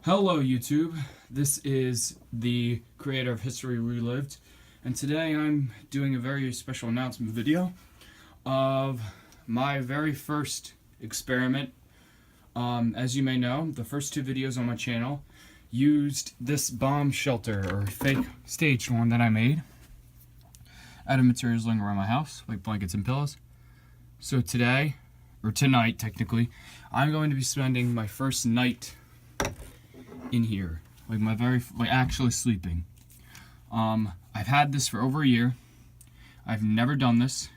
Hello YouTube, this is the creator of History Relived, and today I'm doing a very special announcement video of my very first experiment. As you may know, the first two videos on my channel used this bomb shelter, or fake staged one that I made out of materials laying around my house, like blankets and pillows. So today, or tonight technically, I'm going to be spending my first night in here, like actually sleeping. I've had this for over a year. I've never done this,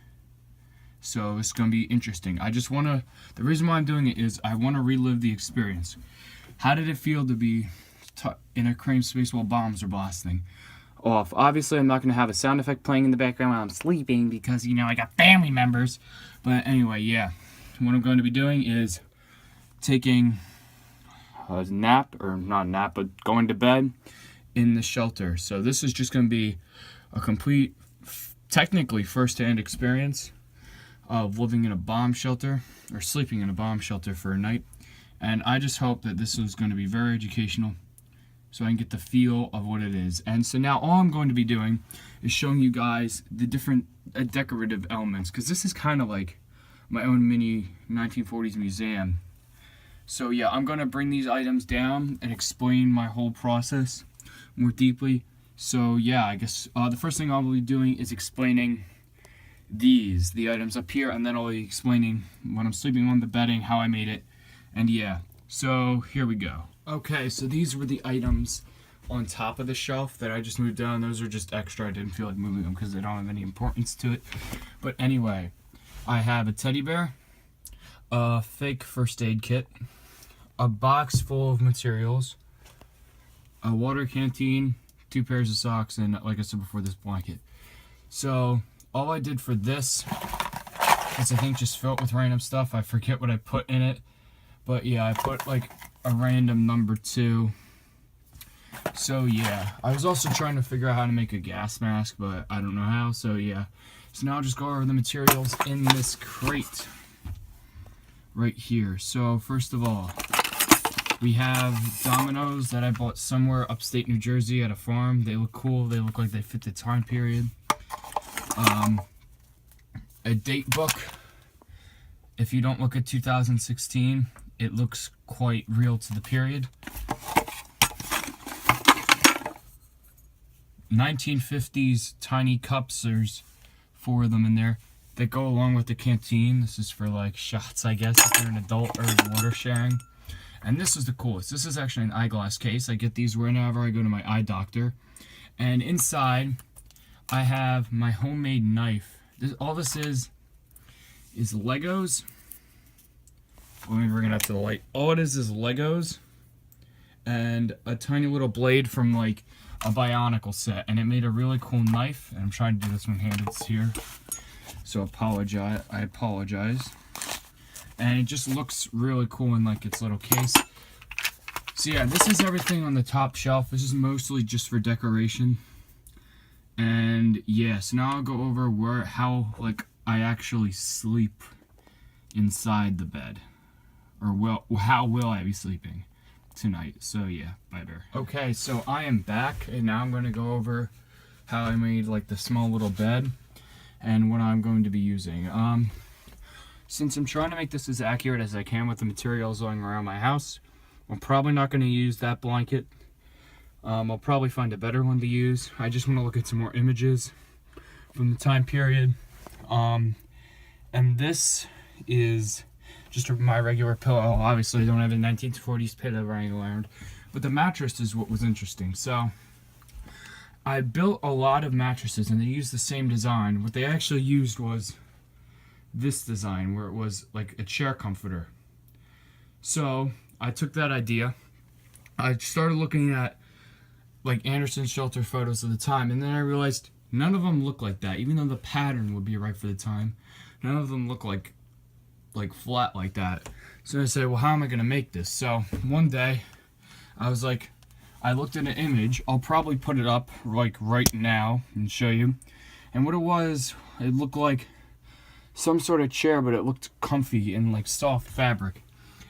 so it's gonna be interesting. The reason why I'm doing it is I want to relive the experience. How did it feel to be in a crane space while bombs are blasting off? Obviously I'm not gonna have a sound effect playing in the background while I'm sleeping because, you know, I got family members. But anyway, yeah, what I'm going to be doing is taking a nap, or not a nap, but going to bed in the shelter. So this is just going to be a complete, technically first-hand experience of living in a bomb shelter, or sleeping in a bomb shelter for a night. And I just hope that this is going to be very educational, so I can get the feel of what it is. And so now all I'm going to be doing is showing you guys the different decorative elements, because this is kind of like my own mini 1940s museum. So yeah, I'm going to bring these items down and explain my whole process more deeply. So yeah, I guess the first thing I'll be doing is explaining the items up here, and then I'll be explaining when I'm sleeping on the bedding, how I made it, and yeah. So here we go. Okay, so these were the items on top of the shelf that I just moved down. Those are just extra. I didn't feel like moving them because they don't have any importance to it. But anyway, I have a teddy bear, a fake first aid kit, a box full of materials, a water canteen, 2 pairs of socks, and like I said before, this blanket. So all I did for this is I think just fill it with random stuff. I forget what I put in it, but yeah, I put like a random number 2. So yeah, I was also trying to figure out how to make a gas mask, but I don't know how. So yeah, so now I'll just go over the materials in this crate right here. So first of all, we have dominoes that I bought somewhere upstate New Jersey at a farm. They look cool. They look like they fit the time period. A date book. If you don't look at 2016, it looks quite real to the period. 1950s tiny cups. There's 4 of them in there that go along with the canteen. This is for like shots, I guess, if you're an adult or water sharing. And this is the coolest. This is actually an eyeglass case. I get these whenever I go to my eye doctor. And inside, I have my homemade knife. All this is Legos. Let me bring it up to the light. All it is Legos and a tiny little blade from like a Bionicle set. And it made a really cool knife. And I'm trying to do this one-handed. It's here. So I apologize. And it just looks really cool in like its little case. So yeah, this is everything on the top shelf. This is mostly just for decoration. And yeah, so now I'll go over how like I actually sleep inside the bed, or how will I be sleeping tonight. So yeah, bye bear. Okay, so I am back, and now I'm going to go over how I made like the small little bed and what I'm going to be using. Since I'm trying to make this as accurate as I can with the materials going around my house, I'm probably not going to use that blanket. I'll probably find a better one to use. I just want to look at some more images from the time period. And this is just my regular pillow. Obviously, I don't have a 1940s pillow running around, but the mattress is what was interesting. So I built a lot of mattresses, and they used the same design. What they actually used was this design, where it was like a chair comforter. So I took that idea, I started looking at like Anderson shelter photos of the time, and then I realized none of them look like that. Even though the pattern would be right for the time, none of them look like flat like that. So I said, well, how am I gonna make this? So one day I was like, I looked at an image. I'll probably put it up like right now and show you. And what it looked like some sort of chair, but it looked comfy and like soft fabric.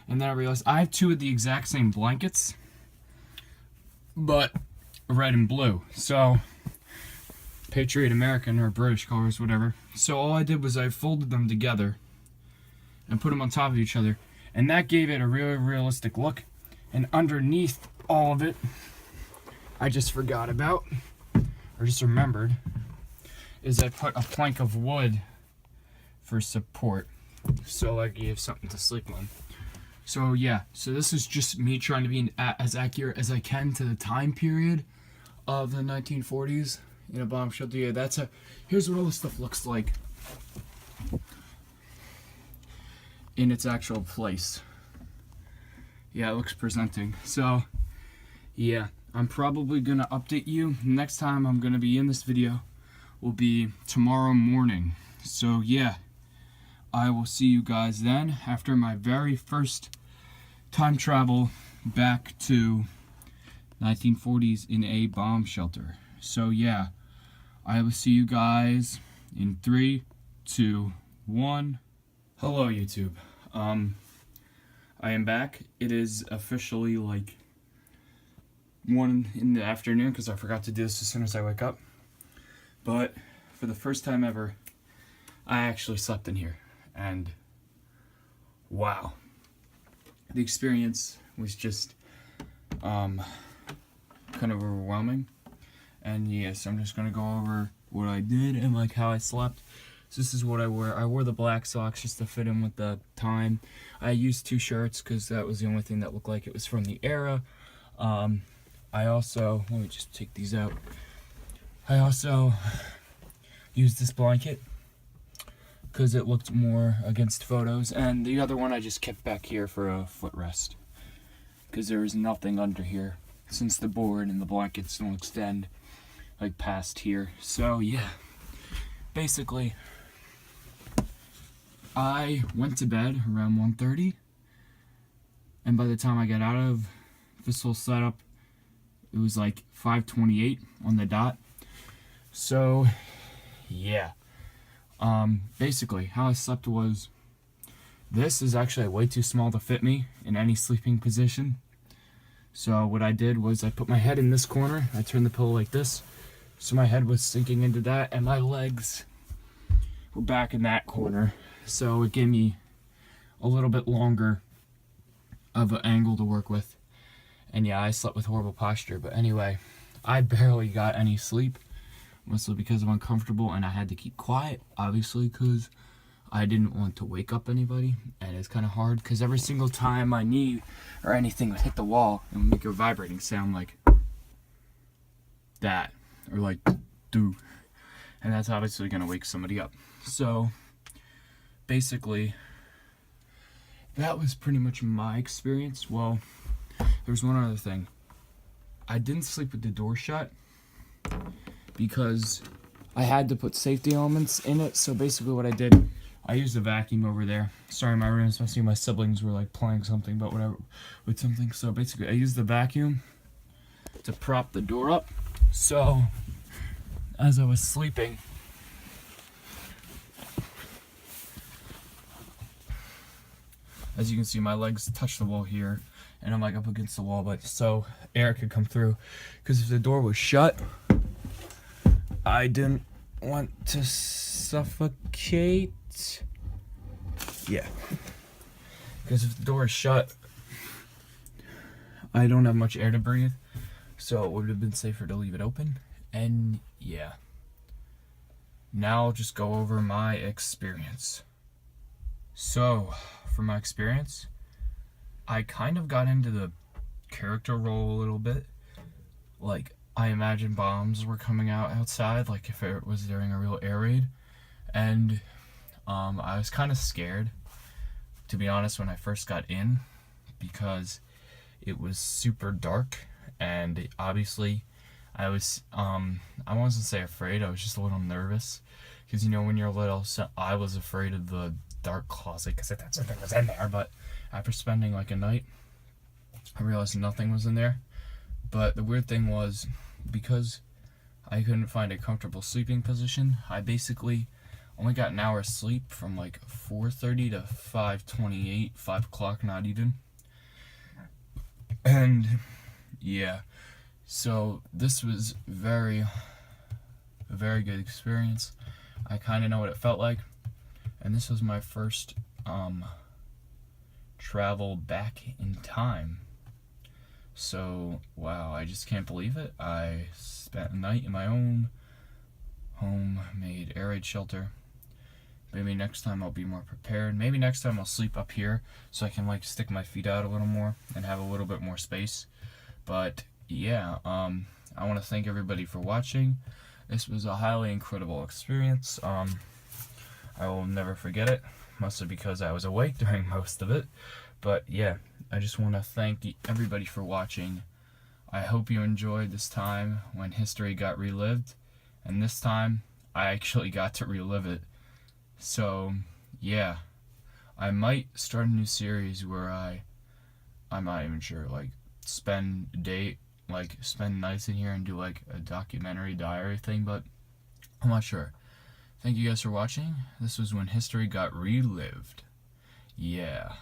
And then I realized I have 2 of the exact same blankets, but red and blue. So Patriot American or British colors, whatever. So all I did was I folded them together and put them on top of each other, and that gave it a really realistic look. And underneath all of it, I just forgot about, or just remembered, is I put a plank of wood for support, so like you have something to sleep on. So yeah, so this is just me trying to be as accurate as I can to the time period of the 1940s in a bomb shelter. Yeah, here's what all this stuff looks like in its actual place. Yeah, it looks presenting. So yeah, I'm probably gonna update you. Next time I'm gonna be in this video will be tomorrow morning. So yeah, I will see you guys then after my very first time travel back to 1940s in a bomb shelter. So yeah, I will see you guys in 3, 2, 1. Hello YouTube. I am back. It is officially like 1 in the afternoon because I forgot to do this as soon as I wake up. But for the first time ever, I actually slept in here, and wow, the experience was just kind of overwhelming. And yes, I'm just gonna go over what I did and like how I slept. So this is what I wore. I wore the black socks just to fit in with the time. I used 2 shirts because that was the only thing that looked like it was from the era. I also, let me just take these out. I also used this blanket because it looked more against photos, and the other one I just kept back here for a footrest because there was nothing under here since the board and the blankets don't extend like past here. So yeah, basically I went to bed around 1:30, and by the time I got out of this whole setup, it was like 5:28 on the dot. So yeah, basically how I slept was, this is actually way too small to fit me in any sleeping position. So what I did was I put my head in this corner, I turned the pillow like this, so my head was sinking into that, and my legs were back in that corner. So it gave me a little bit longer of an angle to work with. And yeah, I slept with horrible posture. But anyway, I barely got any sleep, mostly because I'm uncomfortable, and I had to keep quiet, obviously, because I didn't want to wake up anybody. And it's kind of hard because every single time my knee or anything would hit the wall, it would make a vibrating sound like that, or like doo, and that's obviously gonna wake somebody up. So basically that was pretty much my experience. Well, there's one other thing. I didn't sleep with the door shut because I had to put safety elements in it. So basically what I did, I used a vacuum over there. Sorry, my room is messy. My siblings were like playing something, but whatever, with something. So basically I used the vacuum to prop the door up. So as I was sleeping, as you can see, my legs touch the wall here, and I'm like up against the wall, but so air could come through. Because if the door was shut, I didn't want to suffocate. Yeah. Because if the door is shut, I don't have much air to breathe, so it would have been safer to leave it open. And yeah. Now I'll just go over my experience. So, for my experience, I kind of got into the character role a little bit. Like, I imagined bombs were coming out outside, like if it was during a real air raid. And I was kind of scared, to be honest, when I first got in, because it was super dark, and obviously I was, I wasn't say afraid, I was just a little nervous, because you know when you're little, so I was afraid of the dark closet because I thought something was in there. But after spending like a night, I realized nothing was in there. But the weird thing was, because I couldn't find a comfortable sleeping position, I basically only got an hour's sleep from like 4:30 to 5:28, 5 o'clock, not even. And yeah, So this was a very good experience. I kind of know what it felt like, and this was my first travel back in time. So wow, I just can't believe it. I spent a night in my own homemade air raid shelter. Maybe next time I'll be more prepared. Maybe next time I'll sleep up here so I can like stick my feet out a little more and have a little bit more space. But yeah, I want to thank everybody for watching. This was a highly incredible experience. I will never forget it, mostly because I was awake during most of it. But yeah, I just want to thank everybody for watching. I hope you enjoyed this time when history got relived, and this time I actually got to relive it. So yeah, I might start a new series where I'm not even sure, like spend nights in here and do like a documentary diary thing, but I'm not sure. Thank you guys for watching. This was when history got relived. Yeah.